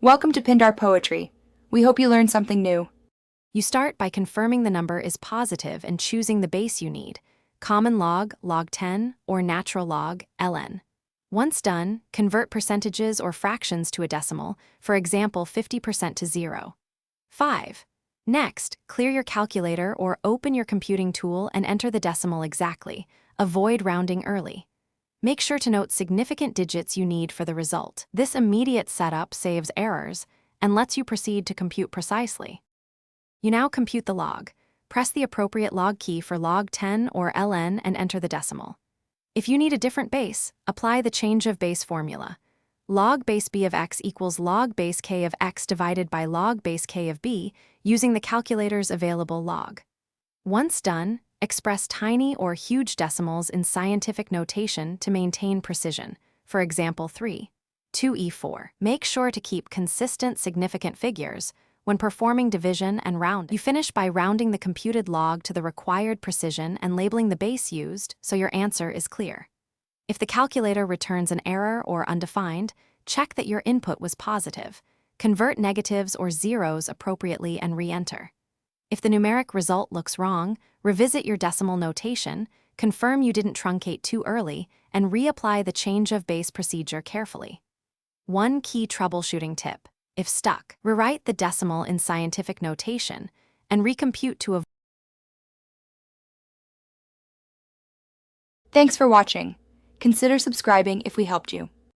Welcome to Pindar Poetry. We hope you learned something new. You start by confirming the number is positive and choosing the base you need, common log, log 10, or natural log, ln. Once done, convert percentages or fractions to a decimal, for example 50% to 0. 5. Next, clear your calculator or open your computing tool and enter the decimal exactly. Avoid rounding early. Make sure to note significant digits you need for the result. This immediate setup saves errors and lets you proceed to compute precisely. You now compute the log. Press the appropriate log key for log 10 or ln and enter the decimal. If you need a different base, apply the change of base formula. Log base b of x equals log base k of x divided by log base k of b using the calculator's available log. Once done, express tiny or huge decimals in scientific notation to maintain precision, for example 2e4. Make sure to keep consistent significant figures when performing division and rounding. You finish by rounding the computed log to the required precision and labeling the base used so your answer is clear. If the calculator returns an error or undefined, check that your input was positive. Convert negatives or zeros appropriately and re-enter. If the numeric result looks wrong, revisit your decimal notation, confirm you didn't truncate too early, and reapply the change of base procedure carefully. One key troubleshooting tip: if stuck, rewrite the decimal in scientific notation and recompute to avoid. Thanks for watching. Consider subscribing if we helped you.